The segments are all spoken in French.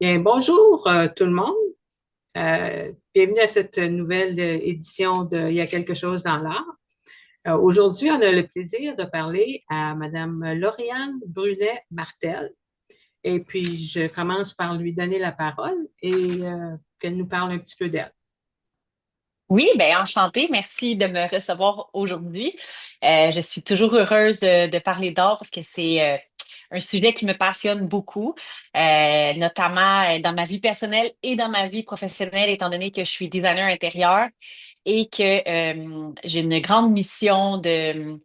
Bien, bonjour tout le monde. Bienvenue à cette nouvelle édition de Il y a quelque chose dans l'art. Aujourd'hui, on a le plaisir de parler à Madame Lauriane Brunet-Martel. Et puis, je commence par lui donner la parole et qu'elle nous parle un petit peu d'elle. Oui, ben enchantée. Merci de me recevoir aujourd'hui. Je suis toujours heureuse de parler d'art parce que c'est un sujet qui me passionne beaucoup, notamment dans ma vie personnelle et dans ma vie professionnelle, étant donné que je suis designer intérieur et que j'ai une grande mission de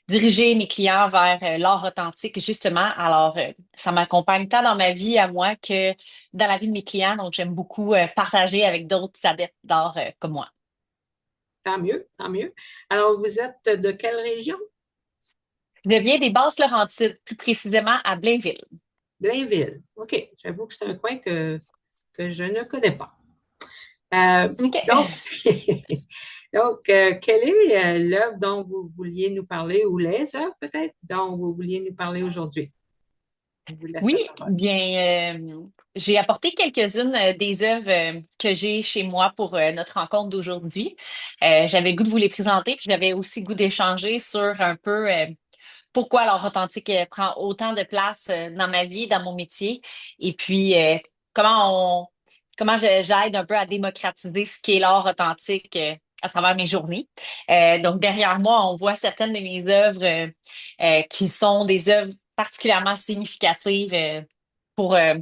diriger mes clients vers l'art authentique, justement. Alors, ça m'accompagne tant dans ma vie à moi que dans la vie de mes clients. Donc, j'aime beaucoup partager avec d'autres adeptes d'art comme moi. Tant mieux, tant mieux. Alors, vous êtes de quelle région? Je viens des Basses-Laurentides, plus précisément à Blainville. Blainville. OK. J'avoue que c'est un coin que je ne connais pas. Euh, OK. donc, quelle est l'œuvre dont vous vouliez nous parler ou les œuvres peut-être dont vous vouliez nous parler aujourd'hui? Je vous laisse Oui, la parole. bien, j'ai apporté quelques-unes des œuvres que j'ai chez moi pour notre rencontre d'aujourd'hui. J'avais le goût de vous les présenter, puis j'avais aussi le goût d'échanger sur un peu pourquoi l'art authentique prend autant de place dans ma vie, dans mon métier, et puis comment on, j'aide un peu à démocratiser ce qu'est l'art authentique à travers mes journées. Donc derrière moi, on voit certaines de mes œuvres qui sont des œuvres particulièrement significatives pour euh,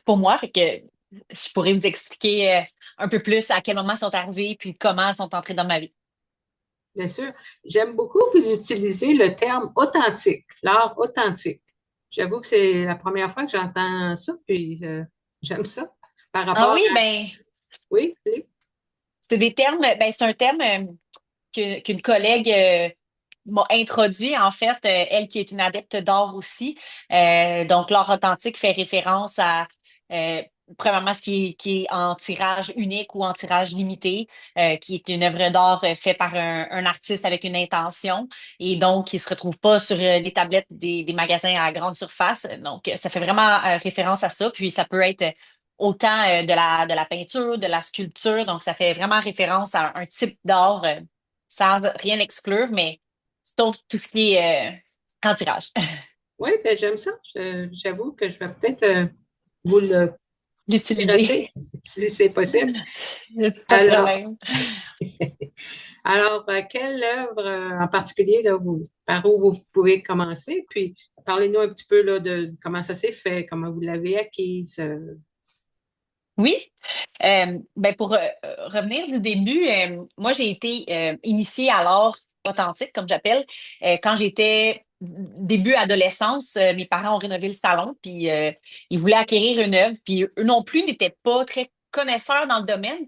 pour moi. Fait que je pourrais vous expliquer un peu plus à quel moment elles sont arrivées puis comment elles sont entrées dans ma vie. Bien sûr, j'aime beaucoup vous utiliser le terme authentique, l'art authentique. J'avoue que c'est la première fois que j'entends ça, puis j'aime ça par Ah rapport oui, à... ben Oui, Philippe? c'est des termes, ben c'est un terme qu'une collègue m'a introduit, en fait, elle qui est une adepte d'art aussi. Donc, l'art authentique fait référence à, euh, premièrement, ce qui est en tirage unique ou en tirage limité, qui est une œuvre d'art faite par un artiste avec une intention et donc qui se retrouve pas sur les tablettes des magasins à grande surface. Donc, ça fait vraiment référence à ça. Puis, ça peut être autant de la peinture, de la sculpture. Donc, ça fait vraiment référence à un type d'art sans rien exclure, mais sauf tout ce qui est en tirage. Oui, ben j'aime ça. J'avoue que je vais peut-être vous le L'utiliser. pirater, si c'est possible. Pas de Alors, problème. Alors, quelle œuvre en particulier, là, par où vous pouvez commencer? Puis, parlez-nous un petit peu là, de comment ça s'est fait, comment vous l'avez acquise. Oui. Ben pour revenir du début, moi j'ai été initiée à l'art authentique, comme j'appelle, quand j'étais début adolescence. Mes parents ont rénové le salon, puis ils voulaient acquérir une œuvre, puis eux non plus n'étaient pas très connaisseurs dans le domaine.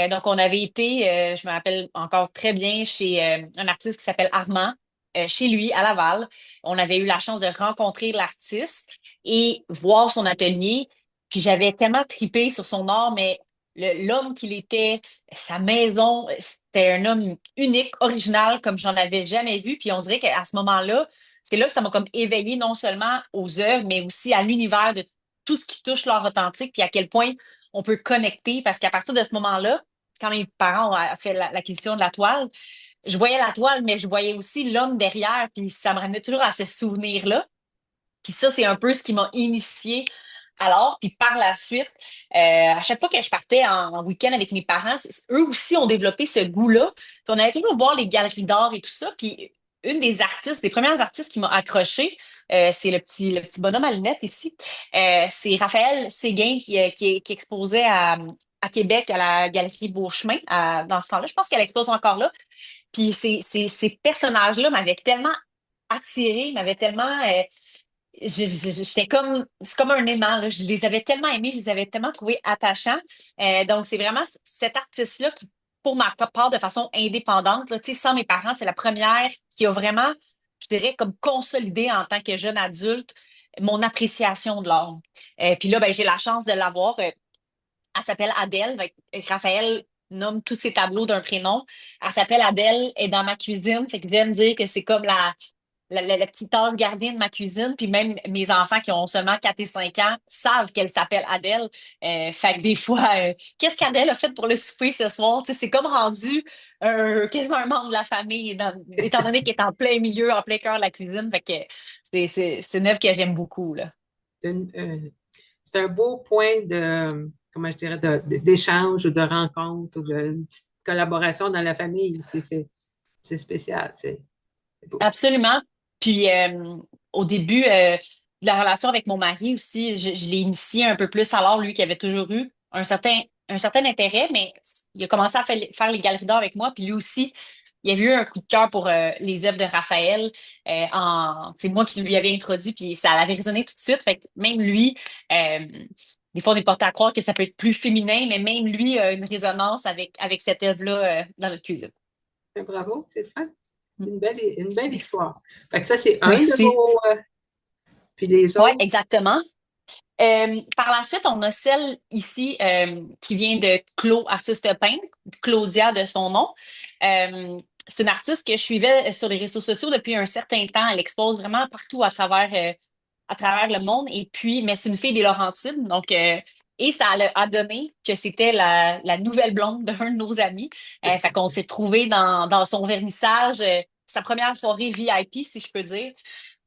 Donc on avait été, je me rappelle encore très bien, chez un artiste qui s'appelle Armand. Chez lui, à Laval. On avait eu la chance de rencontrer l'artiste et voir son atelier. Puis j'avais tellement tripé sur son art, mais l'homme qu'il était, sa maison, c'était un homme unique, original, comme j'en avais jamais vu. Puis on dirait qu'à ce moment-là, c'est là que ça m'a comme éveillé non seulement aux œuvres, mais aussi à l'univers de tout ce qui touche l'art authentique, puis à quel point on peut connecter. Parce qu'à partir de ce moment-là, quand mes parents ont fait l'acquisition de la toile, je voyais la toile, mais je voyais aussi l'homme derrière, puis ça me ramenait toujours à ce souvenir-là. Puis ça, c'est un peu ce qui m'a initié alors. Puis par la suite, à chaque fois que je partais en week-end avec mes parents, eux aussi ont développé ce goût-là. Puis on allait toujours voir les galeries d'art et tout ça. Puis une des artistes, des premières artistes qui m'a accroché, c'est le petit bonhomme à lunettes ici. C'est Raphaël Séguin qui exposait à Québec à la Galerie Beauchemin dans ce temps-là. Je pense qu'elle expose encore là. Puis ces personnages-là m'avaient tellement attirée, m'avaient tellement j'étais comme, c'est comme un aimant, là. Je les avais tellement aimés, je les avais tellement trouvés attachants. Donc, c'est vraiment cet artiste-là qui, pour ma part, de façon indépendante, là, tu sais, sans mes parents, c'est la première qui a vraiment, je dirais, comme consolidé en tant que jeune adulte mon appréciation de l'art. Puis là, ben, j'ai la chance de l'avoir. Elle s'appelle Adèle. Raphaël nomme tous ses tableaux d'un prénom. Elle s'appelle Adèle, est dans ma cuisine. Fait que j'aime dire que c'est comme la petite ange gardien de ma cuisine. Puis même mes enfants qui ont seulement 4 et 5 ans savent qu'elle s'appelle Adèle. Fait que des fois, qu'est-ce qu'Adèle a fait pour le souper ce soir? Tu sais, c'est comme rendu quasiment un membre de la famille, étant donné qu'elle est en plein milieu, en plein cœur de la cuisine. Fait que c'est une œuvre que j'aime beaucoup, là. C'est c'est un beau point de, comment je dirais, d'échange ou de rencontre ou de une petite collaboration dans la famille aussi. C'est spécial, c'est beau. Absolument. Puis au début de la relation avec mon mari aussi, je l'ai initié un peu plus alors, lui qui avait toujours eu un certain intérêt, mais il a commencé à faire les galeries d'art avec moi, puis lui aussi, il avait eu un coup de cœur pour les œuvres de Raphaël. C'est moi qui lui avais introduit, puis ça avait résonné tout de suite. Fait que même lui, euh, des fois on est porté à croire que ça peut être plus féminin, mais même lui a une résonance avec cette œuvre-là dans notre cuisine. Bravo, c'est le fun. Mm. Une belle Merci. histoire. Fait que ça, c'est un de Merci. vos, puis les Oui, autres. exactement. Par la suite, on a celle ici qui vient de Clo, artiste peintre, Claudia de son nom. Euh, c'est une artiste que je suivais sur les réseaux sociaux depuis un certain temps. Elle expose vraiment partout à travers le monde. Et puis, mais c'est une fille des Laurentides. Donc, et ça a donné que c'était la nouvelle blonde d'un de nos amis. Fait qu'on s'est trouvé dans son vernissage, sa première soirée VIP, si je peux dire.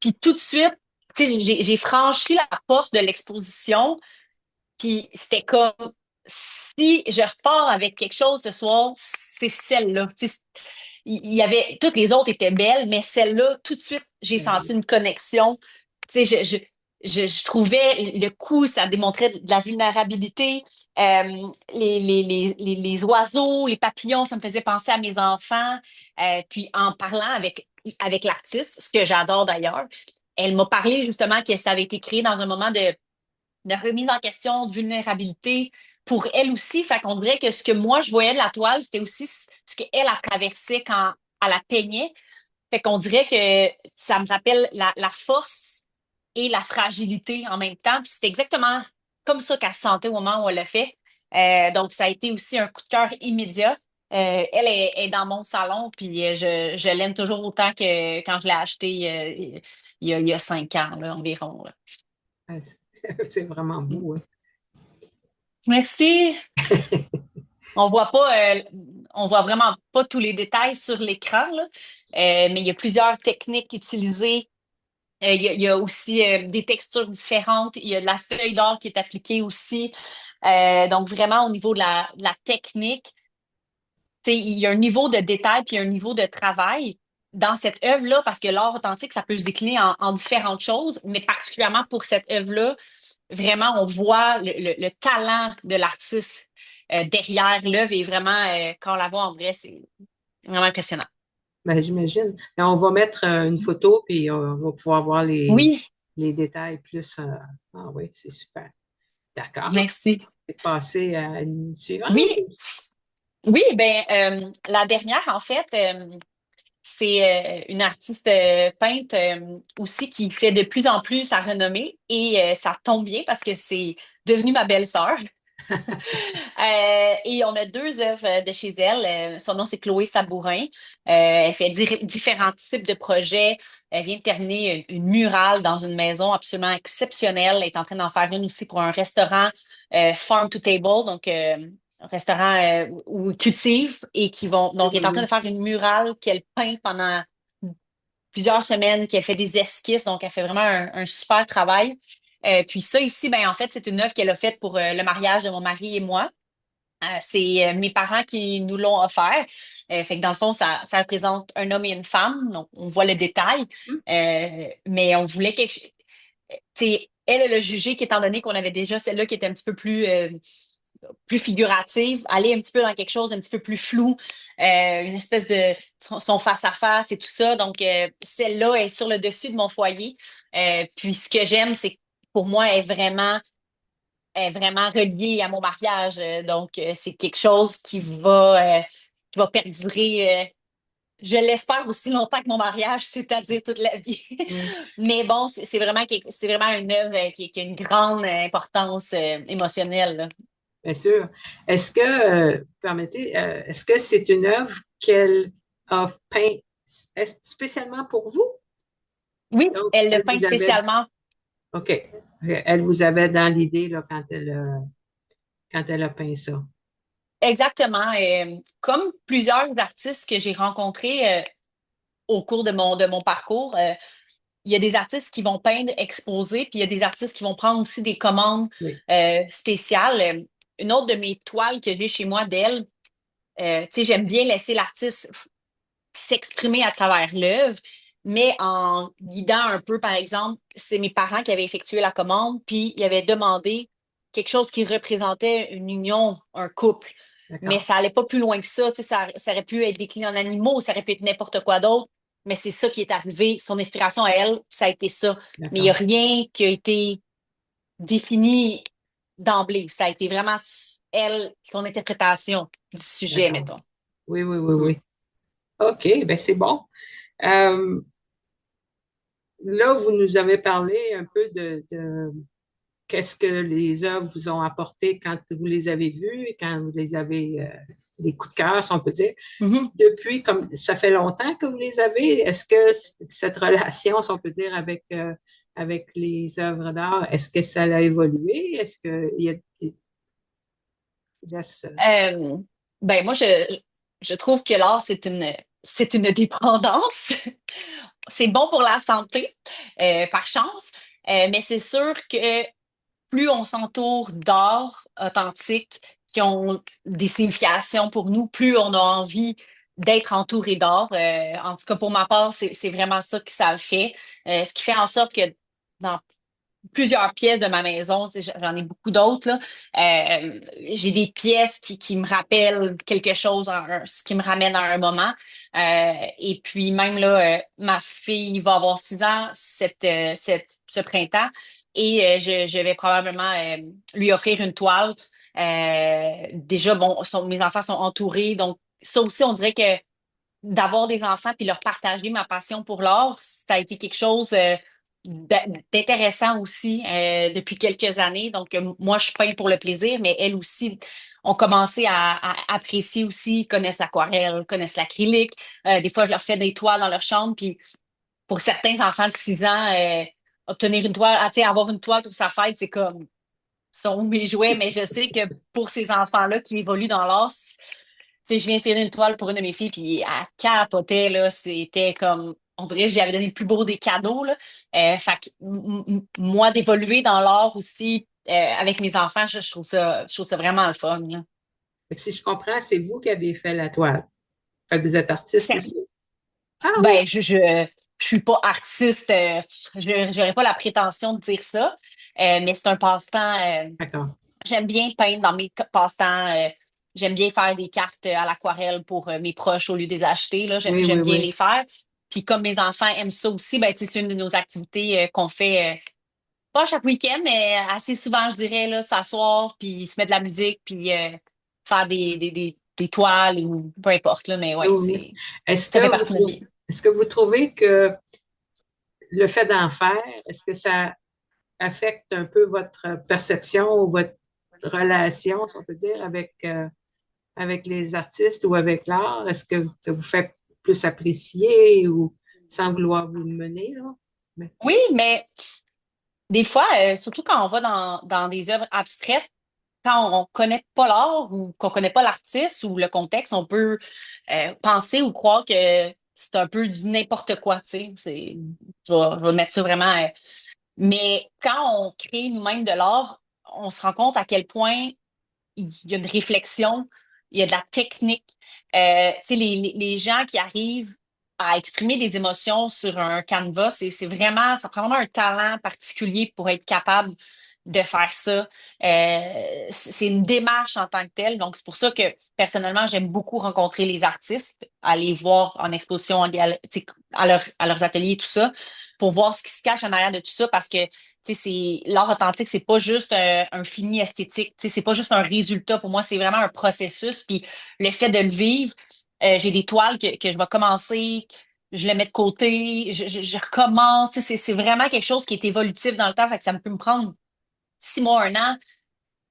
Puis tout de suite, tu sais, j'ai franchi la porte de l'exposition, puis c'était comme si je repars avec quelque chose ce soir, c'est celle-là. Tu sais, il y avait toutes les autres étaient belles, mais celle-là, tout de suite, j'ai Ben senti oui. une connexion. Tu sais, je trouvais le coup, ça démontrait de la vulnérabilité. Euh, les oiseaux, les papillons, ça me faisait penser à mes enfants. Puis en parlant avec l'artiste, ce que j'adore d'ailleurs, elle m'a parlé justement que ça avait été créé dans un moment de remise en question, de vulnérabilité pour elle aussi. Fait qu'on dirait que ce que moi, je voyais de la toile, c'était aussi ce qu'elle a traversé quand elle la peignait. Fait qu'on dirait que ça me rappelle la force et la fragilité en même temps. Puis c'est exactement comme ça qu'elle se sentait au moment où elle l'a fait. Donc, ça a été aussi un coup de cœur immédiat. Elle est dans mon salon, puis je l'aime toujours autant que quand je l'ai acheté il y a 5 ans là, environ. Là. Ah, c'est vraiment Mm. beau, hein. Merci. On voit pas, on voit vraiment pas tous les détails sur l'écran, là. Mais il y a plusieurs techniques utilisées. Il y a aussi des textures différentes. Il y a de la feuille d'or qui est appliquée aussi. Donc vraiment au niveau de la technique, tu sais, il y a un niveau de détail puis un niveau de travail dans cette œuvre-là parce que l'art authentique, ça peut se décliner en différentes choses, mais particulièrement pour cette œuvre-là, vraiment, on voit le talent de l'artiste derrière l'œuvre et vraiment, quand on la voit en vrai, c'est vraiment impressionnant. Ben, j'imagine. Et on va mettre une photo, puis on va pouvoir voir Oui, les détails plus. Ah oui, c'est super. D'accord. merci. C'est passé à une suivante. Oui, oui, ben la dernière, en fait, c'est une artiste peintre aussi qui fait de plus en plus sa renommée et ça tombe bien parce que c'est devenu ma belle-sœur. Et on a deux œuvres de chez elle. Son nom, c'est Chloé Sabourin. Elle fait différents types de projets. Elle vient de terminer une murale dans une maison absolument exceptionnelle. Elle est en train d'en faire une aussi pour un restaurant Farm to Table, donc un restaurant où ils cultivent et qui vont. Donc, elle est en train de faire une murale qu'elle peint pendant plusieurs semaines, qu'elle fait des esquisses. Donc, elle fait vraiment un super travail. Puis ça ici, ben en fait, c'est une œuvre qu'elle a faite pour le mariage de mon mari et moi. C'est mes parents qui nous l'ont offert. Fait que dans le fond, ça représente un homme et une femme. Donc, on voit le détail. Mais on voulait quelque chose. Tu sais, elle a jugé qu'étant donné qu'on avait déjà celle-là qui était un petit peu plus figurative, aller un petit peu dans quelque chose d'un petit peu plus flou, une espèce de son face-à-face et tout ça. Donc, celle-là est sur le dessus de mon foyer. Puis, ce que j'aime, c'est que pour moi, elle est vraiment reliée à mon mariage. Donc, c'est quelque chose qui va perdurer, je l'espère aussi longtemps que mon mariage, c'est-à-dire toute la vie. Mm, Mais bon, c'est vraiment une œuvre qui a une grande importance émotionnelle. Là. bien sûr. Est-ce que, permettez, est-ce que c'est une œuvre qu'elle a peint spécialement pour vous? Oui, Donc, elle le elle peint vous avait, spécialement. OK, elle vous avait dans l'idée là, quand elle a peint ça. Exactement. Comme plusieurs artistes que j'ai rencontrés au cours de mon parcours, il y a des artistes qui vont peindre, exposer, puis il y a des artistes qui vont prendre aussi des commandes Oui, spéciales. Une autre de mes toiles que j'ai chez moi d'elle, tu sais, j'aime bien laisser l'artiste s'exprimer à travers l'œuvre, mais en guidant un peu, par exemple, c'est mes parents qui avaient effectué la commande, puis ils avaient demandé quelque chose qui représentait une union, un couple. Mais d'accord, ça allait pas plus loin que ça, tu sais, ça aurait pu être décliné en animaux, ça aurait pu être n'importe quoi d'autre, mais c'est ça qui est arrivé. Son inspiration à elle, ça a été ça. Mais il n'y a d'accord, rien qui a été défini d'emblée. Ça a été vraiment elle, son interprétation du sujet, d'accord. mettons. Oui, oui, oui, Mm. oui. OK, ben c'est bon. Euh, Là, vous nous avez parlé un peu de qu'est-ce que les œuvres vous ont apporté quand vous les avez vues, quand vous les avez, les coups de cœur, si on peut dire. Mhm. Depuis, comme ça fait longtemps que vous les avez, est-ce que cette relation, si on peut dire, avec les œuvres d'art, est-ce que ça a évolué? Est-ce qu'il y a des... laisse- Euh, ben moi, je trouve que l'art, c'est une dépendance. C'est bon pour la santé, par chance, mais c'est sûr que plus on s'entoure d'art authentique qui ont des significations pour nous, plus on a envie d'être entouré d'art. En tout cas, pour ma part, c'est vraiment ça que ça fait. Ce qui fait en sorte que dans plusieurs pièces de ma maison. Tu sais, j'en ai beaucoup d'autres, là. J'ai des pièces qui me rappellent quelque chose, ce qui me ramène à un moment. Et puis même là, ma fille va avoir 6 ans ce printemps et je vais probablement lui offrir une toile. Déjà, bon, mes enfants sont entourés, donc ça aussi, on dirait que d'avoir des enfants puis leur partager ma passion pour l'art, ça a été quelque chose d'intéressant aussi depuis quelques années. Donc, moi, je peins pour le plaisir, mais elles aussi ont commencé à apprécier aussi, connaissent l'aquarelle, connaissent l'acrylique. Des fois, je leur fais des toiles dans leur chambre. Puis, pour certains enfants de 6 ans, obtenir une toile, tu sais, avoir une toile pour sa fête, c'est comme sont où mes jouets, mais je sais que pour ces enfants-là qui évoluent dans l'art, tu sais, je viens de finir une toile pour une de mes filles, puis elle capotait, là. C'était comme, on dirait que j'avais donné le plus beau des cadeaux, là. Fait que, moi, d'évoluer dans l'art aussi, avec mes enfants, je trouve ça vraiment le fun, là. Fait que si je comprends, c'est vous qui avez fait la toile. Fait que vous êtes artiste C'est- aussi. Ah oui, Ben, je suis pas artiste, j'aurais pas la prétention de dire ça, mais c'est un passe-temps, d'accord. j'aime bien peindre dans mes passe-temps. J'aime bien faire des cartes à l'aquarelle pour mes proches au lieu de les acheter. Là. Oui, oui, J'aime bien oui. les faire. Puis comme mes enfants aiment ça aussi, ben, tu sais, c'est une de nos activités qu'on fait pas chaque week-end, mais assez souvent, je dirais, là, s'asseoir, puis se mettre de la musique, puis faire des toiles ou peu importe. Là, mais Oui, ouais, oui, oui. Est-ce ça fait que vous partie de notre trouvez, vie. est-ce que vous trouvez que le fait d'en faire, est-ce que ça affecte un peu votre perception ou votre relation, si on peut dire, avec les artistes ou avec l'art? Est-ce que ça vous fait plus apprécier ou sans vouloir vous mener, là? Mais- Oui, mais des fois, surtout quand on va dans des œuvres abstraites, quand on connaît pas l'art ou qu'on connaît pas l'artiste ou le contexte, on peut penser ou croire que c'est un peu du n'importe quoi, tu sais. Je vais mettre ça vraiment. Mais quand on crée nous-mêmes de l'art, on se rend compte à quel point il y a une réflexion, il y a de la technique. Tu sais, les gens qui arrivent à exprimer des émotions sur un canevas, c'est vraiment, ça prend vraiment un talent particulier pour être capable de faire ça. C'est une démarche en tant que telle. Donc, c'est pour ça que personnellement, j'aime beaucoup rencontrer les artistes, aller voir en exposition, tu sais, à leurs ateliers, tout ça, pour voir ce qui se cache en arrière de tout ça, parce que tu sais, l'art authentique, c'est pas juste un fini esthétique. Tu sais, c'est pas juste un résultat. Pour moi, c'est vraiment un processus. Puis le fait de le vivre, j'ai des toiles que je vais commencer, je les mets de côté, je recommence. Tu sais, c'est vraiment quelque chose qui est évolutif dans le temps. Fait que ça peut me prendre 6 mois, un an.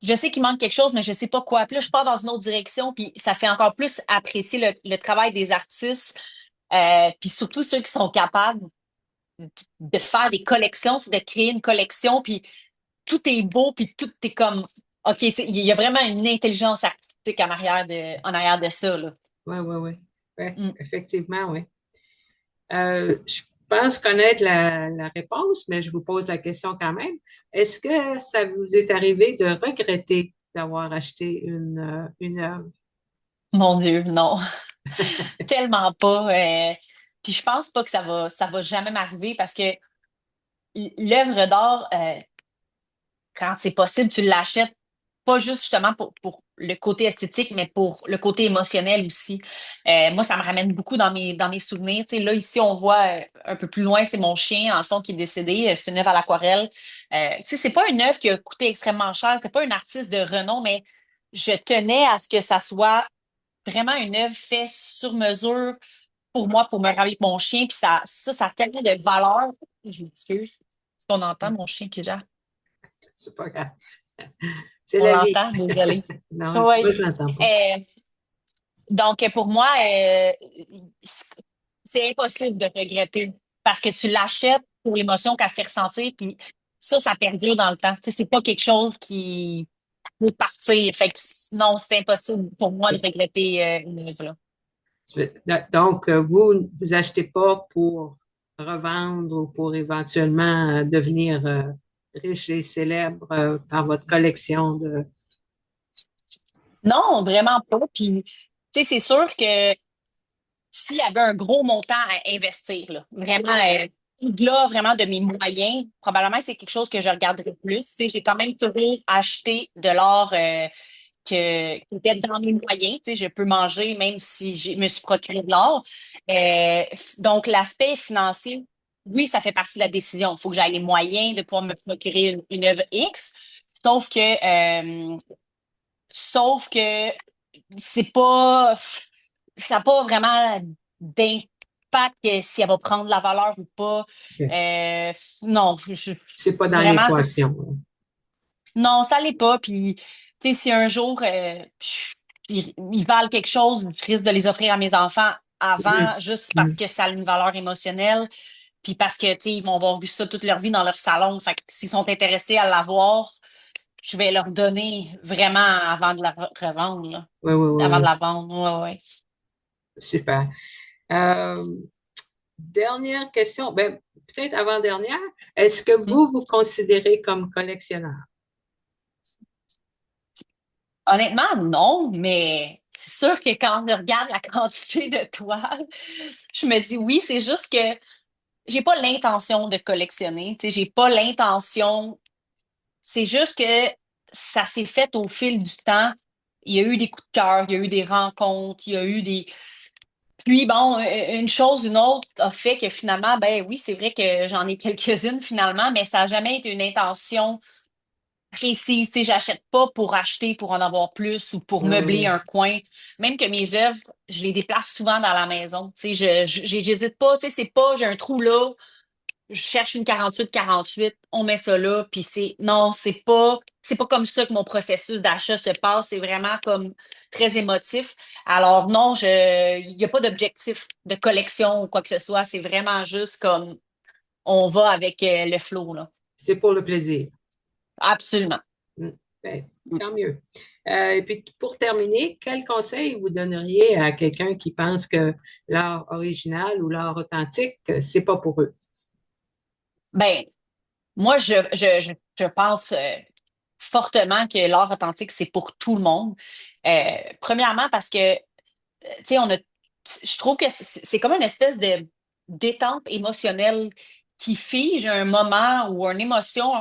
Je sais qu'il manque quelque chose, mais je sais pas quoi. Puis là, je pars dans une autre direction, puis ça fait encore plus apprécier le travail des artistes, puis surtout ceux qui sont capables. de faire des collections, c'est de créer une collection, puis tout est beau, puis tout est comme, OK, tu sais, il y a vraiment une intelligence artistique en arrière de ça, là. Oui, oui, oui. Oui, Mm. effectivement, oui. Je pense connaître la réponse, mais je vous pose la question quand même. Est-ce que ça vous est arrivé de regretter d'avoir acheté une œuvre? Mon Dieu, non, tellement pas. Puis je pense pas que ça va jamais m'arriver parce que l'œuvre d'art, quand c'est possible, tu l'achètes pas juste justement pour le côté esthétique, mais pour le côté émotionnel aussi. Moi, ça me ramène beaucoup dans mes souvenirs. Tu sais, là, ici, on voit un peu plus loin, c'est mon chien, en le fond, qui est décédé. C'est une œuvre à l'aquarelle. Tu sais, c'est pas une œuvre qui a coûté extrêmement cher. C'était pas un artiste de renom, mais je tenais à ce que ça soit vraiment une œuvre faite sur mesure pour moi, pour me rappeler avec mon chien. Puis ça a tellement de valeur. Je m'excuse. Est-ce qu'on entend mon chien qui jappe? C'est pas grave. C'est On la vie. l'entend, désolé. Non, Oui. moi, je l'entends pas. Euh, donc, pour moi, c'est impossible de regretter parce que tu l'achètes pour l'émotion qu'elle fait ressentir, puis ça perdure dans le temps. Tu sais, c'est pas quelque chose qui peut partir. Fait que non, c'est impossible pour moi de regretter une œuvre, là. Donc, vous achetez pas pour revendre ou pour éventuellement devenir riche et célèbre par votre collection de... Non, vraiment pas. Puis, tu sais, c'est sûr que s'il y avait un gros montant à investir, là, vraiment, au-delà vraiment de mes moyens, probablement c'est quelque chose que je regarderais plus. Tu sais, j'ai quand même toujours acheté de l'or qui était dans mes moyens. Tu sais, je peux manger même si je me suis procuré de l'or. Donc, l'aspect financier, oui, ça fait partie de la décision. Il faut que j'aie les moyens de pouvoir me procurer une œuvre X. Sauf que, sauf que c'est pas, ça n'a pas vraiment d'impact si elle va prendre la valeur ou pas. OK. Euh, non, C'est pas dans vraiment, l'équation, là. non, ça l'est pas. Puis, tu sais, si un jour ils valent quelque chose, je risque de les offrir à mes enfants Mhm. avant, juste parce Mhm. que ça a une valeur émotionnelle, puis parce que, tu sais, ils vont avoir vu ça toute leur vie dans leur salon. Fait que s'ils sont intéressés à l'avoir, je vais leur donner vraiment avant de la revendre, là. Oui, oui, oui, Avant de oui. la vendre. Ouais, ouais. Super. Euh, Dernière question, ben, peut-être avant-dernière. Est-ce que Hmm. vous vous considérez comme collectionneur? Honnêtement, non, mais c'est sûr que quand je regarde la quantité de toiles, je me dis oui, c'est juste que j'ai pas l'intention de collectionner. Tu sais, j'ai pas l'intention. C'est juste que ça s'est fait au fil du temps. Il y a eu des coups de cœur, il y a eu des rencontres, il y a eu des. Puis bon, une chose, une autre a fait que finalement, ben oui, c'est vrai que j'en ai quelques-unes finalement, mais ça n'a jamais été une intention précise. Tu sais, j'achète pas pour acheter, pour en avoir plus ou pour meubler Oui, un coin. Même que mes œuvres, je les déplace souvent dans la maison. Tu sais, j'hésite pas. Tu sais, c'est pas, j'ai un trou là, je cherche une 48-48, on met ça là, puis non, c'est pas comme ça que mon processus d'achat se passe. C'est vraiment comme très émotif. Alors non, il y a pas d'objectif de collection ou quoi que ce soit. C'est vraiment juste comme on va avec le flow, là. c'est pour le plaisir. Absolument. Mm. Ben, tant mieux. Et puis, pour terminer, quel conseil vous donneriez à quelqu'un qui pense que l'art original ou l'art authentique, c'est pas pour eux? Ben, moi, je pense fortement que l'art authentique, c'est pour tout le monde. Premièrement, parce que, tu sais, je trouve que c'est comme une espèce de détente émotionnelle qui fige un moment ou une émotion,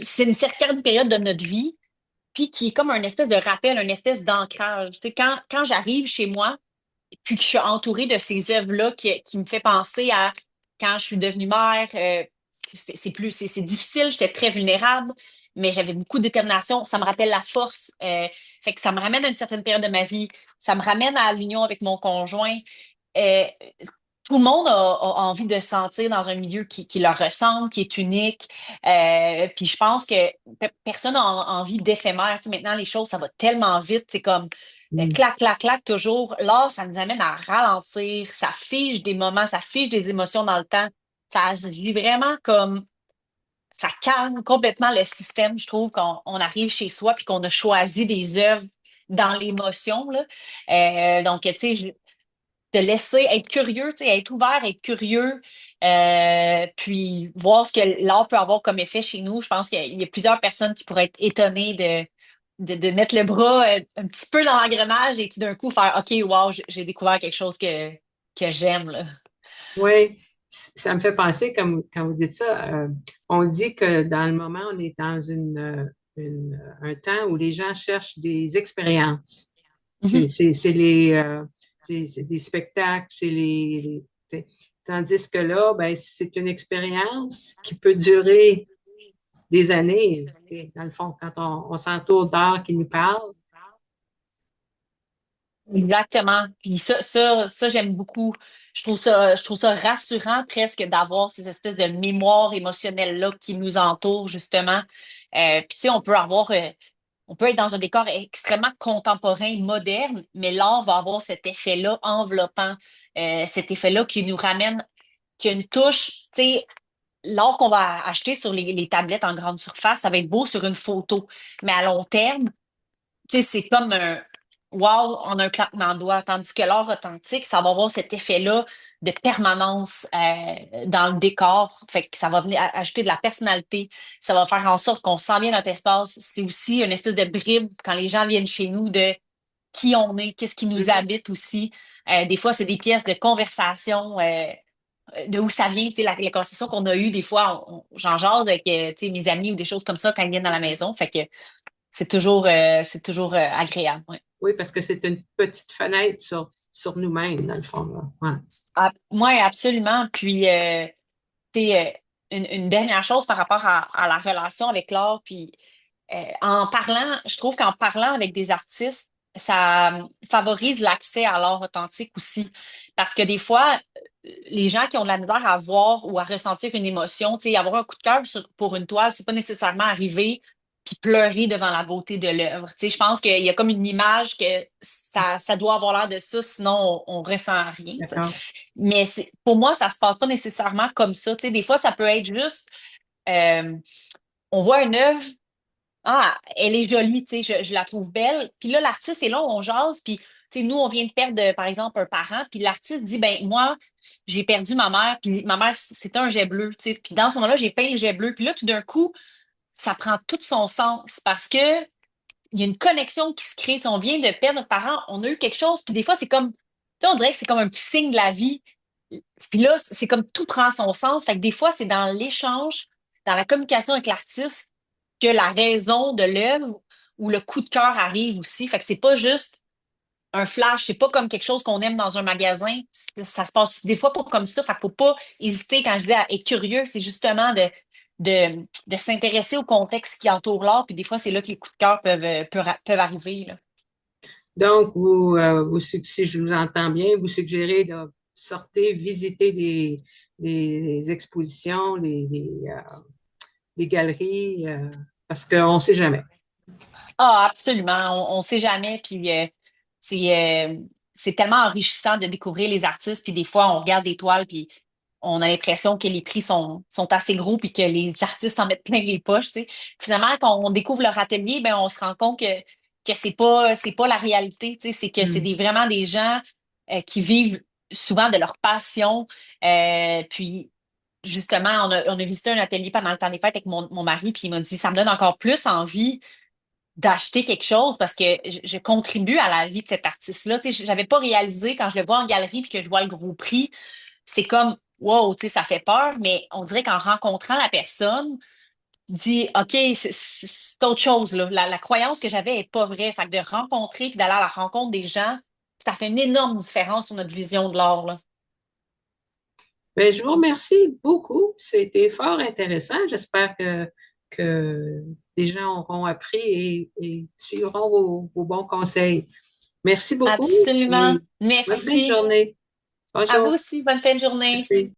c'est une certaine période de notre vie, puis qui est comme un espèce de rappel, une espèce d'ancrage. Tu sais, quand j'arrive chez moi, puis que je suis entourée de ces œuvres-là qui me fait penser à quand je suis devenue mère, c'est difficile, j'étais très vulnérable, mais j'avais beaucoup de détermination. Ça me rappelle la force. Fait que ça me ramène à une certaine période de ma vie. Ça me ramène à l'union avec mon conjoint. Euh, Tout le monde a envie de se sentir dans un milieu qui leur ressemble, qui est unique. Puis je pense que personne n'a envie d'éphémère. Tu sais, maintenant, les choses, ça va tellement vite. C'est comme Mm. clac, clac, clac, toujours. L'art, ça nous amène à ralentir, ça fige des moments, ça fige des émotions dans le temps. Ça agit vraiment comme ça calme complètement le système, je trouve, quand on arrive chez soi puis qu'on a choisi des œuvres dans l'émotion, là. Donc, tu sais, de laisser être curieux, tu sais, être ouvert, être curieux, puis voir ce que l'art peut avoir comme effet chez nous. Je pense qu'il y a plusieurs personnes qui pourraient être étonnées de mettre le bras un petit peu dans l'engrenage et tout d'un coup faire OK, wow, j'ai découvert quelque chose que j'aime, là. Oui, ça me fait penser, comme quand vous dites ça, on dit que dans le moment, on est dans un temps où les gens cherchent des expériences. Mhm. C'est c'est des spectacles, tandis que là, ben, c'est une expérience qui peut durer des années. Dans le fond, quand on s'entoure d'art qui nous parle. Exactement. Puis ça, j'aime beaucoup. Je trouve ça rassurant presque d'avoir cette espèce de mémoire émotionnelle-là qui nous entoure, justement. Puis tu sais, on peut être dans un décor extrêmement contemporain, moderne, mais l'art va avoir cet effet-là enveloppant, cet effet-là qui nous ramène, qui a une touche, tu sais, l'art qu'on va acheter sur les tablettes en grande surface, ça va être beau sur une photo, mais à long terme, tu sais, c'est comme un wow en un claquement de doigts, tandis que l'art authentique, ça va avoir cet effet-là de permanence dans le décor. Fait que ça va venir ajouter de la personnalité. Ça va faire en sorte qu'on sent bien notre espace. C'est aussi une espèce de bribe quand les gens viennent chez nous de qui on est, qu'est-ce qui nous Mhm. habite aussi. Des fois, c'est des pièces de conversation. De où ça vient, tu sais, la conversation qu'on a eue, des fois, j'en jase avec tu sais, mes amis ou des choses comme ça quand ils viennent dans la maison. Fait que c'est toujours agréable. Ouais. Oui, parce que c'est une petite fenêtre sur nous-mêmes, dans le fond, là. Ouais. Ah, ouais, absolument. Puis, tu sais, une dernière chose par rapport à la relation avec l'art, puis en parlant, je trouve qu'en parlant avec des artistes, ça favorise l'accès à l'art authentique aussi. Parce que des fois, les gens qui ont de la misère à voir ou à ressentir une émotion, tu sais, avoir un coup de cœur pour une toile, c'est pas nécessairement arriver puis pleurer devant la beauté de l'œuvre. Tu sais, je pense qu'il y a comme une image que ça doit avoir l'air de ça, sinon on ressent rien. Tu sais. D'accord. Mais pour moi, ça se passe pas nécessairement comme ça. Tu sais, des fois, ça peut être juste, euh, on voit une œuvre, ah, elle est jolie, tu sais, je la trouve belle. Puis là, l'artiste est là, on jase, puis tu sais, nous, on vient de perdre, par exemple, un parent, puis l'artiste dit, ben moi, j'ai perdu ma mère, puis ma mère, c'était un jet bleu, tu sais. Puis dans ce moment-là, j'ai peint le jet bleu. Puis là, tout d'un coup, ça prend tout son sens parce que il y a une connexion qui se crée. Tu sais, on vient de perdre notre parent, on a eu quelque chose, puis des fois, c'est comme, tu sais, on dirait que c'est comme un petit signe de la vie. Puis là, c'est comme tout prend son sens. Fait que des fois, c'est dans l'échange, dans la communication avec l'artiste que la raison de l'œuvre ou le coup de cœur arrive aussi. Fait que c'est pas juste un flash, c'est pas comme quelque chose qu'on aime dans un magasin. Ça se passe des fois pas comme ça. Fait qu'il faut pas hésiter quand je dis à être curieux, c'est justement de s'intéresser au contexte qui entoure l'art. Puis des fois, c'est là que les coups de cœur peuvent arriver, là. Donc, si je vous entends bien, vous suggérez de sortir, visiter des expositions, des galeries, parce qu'on ne sait jamais. Ah, absolument. On sait jamais. Puis c'est c'est tellement enrichissant de découvrir les artistes. Puis des fois, on regarde des toiles, puis on a l'impression que les prix sont assez gros, puis que les artistes en mettent plein les poches. Tu sais. Finalement, quand on découvre leur atelier, ben on se rend compte que c'est pas la réalité. Tu sais. C'est que c'est Hmm. vraiment des gens qui vivent souvent de leur passion. Puis justement, on a visité un atelier pendant le temps des fêtes avec mon mari, puis il m'a dit, ça me donne encore plus envie d'acheter quelque chose parce que je contribue à la vie de cet artiste-là. Tu sais, j'avais pas réalisé quand je le vois en galerie puis que je vois le gros prix, c'est comme wow, tu sais, ça fait peur, mais on dirait qu'en rencontrant la personne, dit OK, c'est autre chose là. La croyance que j'avais est pas vraie. Fait que de rencontrer puis d'aller à la rencontre des gens, ça fait une énorme différence sur notre vision de l'art là. Ben, je vous remercie beaucoup. C'était fort intéressant. J'espère que les gens auront appris et suivront vos bons conseils. Merci beaucoup Absolument. et bonne fin de Merci. journée. À vous Bonjour. aussi. Bonne fin de journée. Merci.